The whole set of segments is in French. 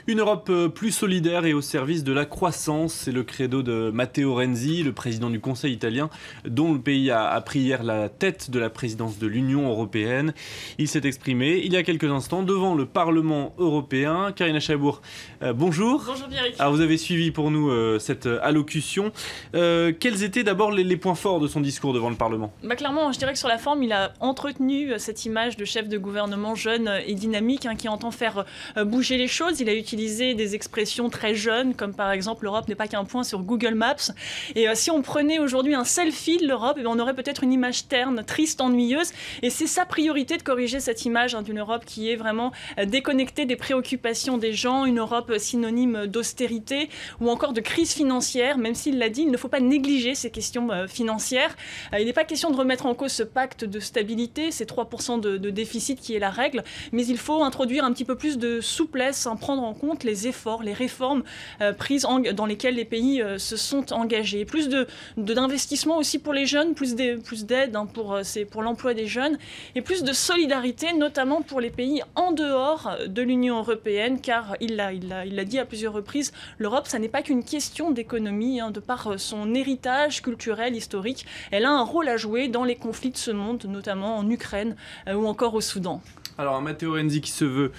Une Europe plus solidaire et au service de la croissance, c'est le credo de Matteo Renzi, le président du Conseil italien, dont le pays a pris hier la tête de la présidence de l'Union européenne. Il s'est exprimé il y a quelques instants devant le Parlement européen. Karina Chabour, bonjour. Bonjour Pierrick. Alors vous avez suivi pour nous cette allocution. Quels étaient d'abord les points forts de son discours devant le Parlement ? Clairement, je dirais que sur la forme, il a entretenu cette image de chef de gouvernement jeune et dynamique qui entend faire bouger les choses. Il a utilisé des expressions très jeunes, comme par exemple l'Europe n'est pas qu'un point sur Google Maps. Et si on prenait aujourd'hui un selfie de l'Europe, on aurait peut-être une image terne, triste, ennuyeuse. Et c'est sa priorité de corriger cette image d'une Europe qui est vraiment déconnectée des préoccupations des gens, une Europe synonyme d'austérité ou encore de crise financière. Même s'il l'a dit, il ne faut pas négliger ces questions financières. Il n'est pas question de remettre en cause ce pacte de stabilité, ces 3% de déficit qui est la règle, mais il faut introduire un petit peu plus de souplesse, prendre en compte les efforts, les réformes prises dans lesquelles les pays se sont engagés. Plus d'investissement aussi pour les jeunes, plus d'aide pour l'emploi des jeunes et plus de solidarité, notamment pour les pays en dehors de l'Union européenne, car il l'a dit à plusieurs reprises, l'Europe, ça n'est pas qu'une question d'économie, de par son héritage culturel, historique. Elle a un rôle à jouer dans les conflits de ce monde, notamment en Ukraine ou encore au Soudan. Alors, un Matteo Renzi qui se veut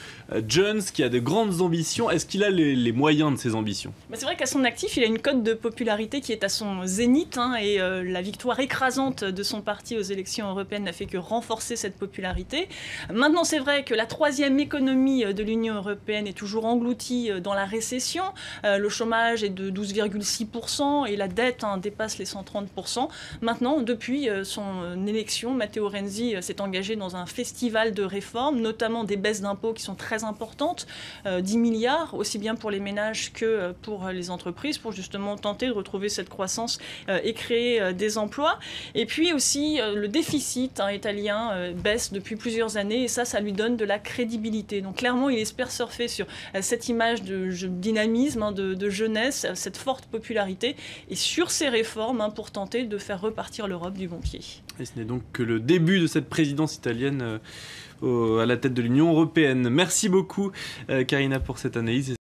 jeune, qui a de grandes ambitions, est-ce qu'il a les moyens de ses ambitions ? C'est vrai qu'à son actif, il a une cote de popularité qui est à son zénith, et la victoire écrasante de son parti aux élections européennes n'a fait que renforcer cette popularité. Maintenant, c'est vrai que la troisième économie de l'Union européenne est toujours engloutie dans la récession. Le chômage est de 12,6% et la dette dépasse les 130%. Maintenant, depuis son élection, Matteo Renzi s'est engagé dans un festival de réformes, notamment des baisses d'impôts qui sont très importantes, 10 milliards, aussi bien pour les ménages que pour les entreprises, pour justement tenter de retrouver cette croissance et créer des emplois. Et puis aussi, le déficit italien baisse depuis plusieurs années, et ça lui donne de la crédibilité. Donc clairement, il espère surfer sur cette image de dynamisme, de jeunesse, cette forte popularité, et sur ces réformes pour tenter de faire repartir l'Europe du bon pied. Et ce n'est donc que le début de cette présidence italienne à la tête de l'Union européenne. Merci beaucoup, Karina, pour cette analyse.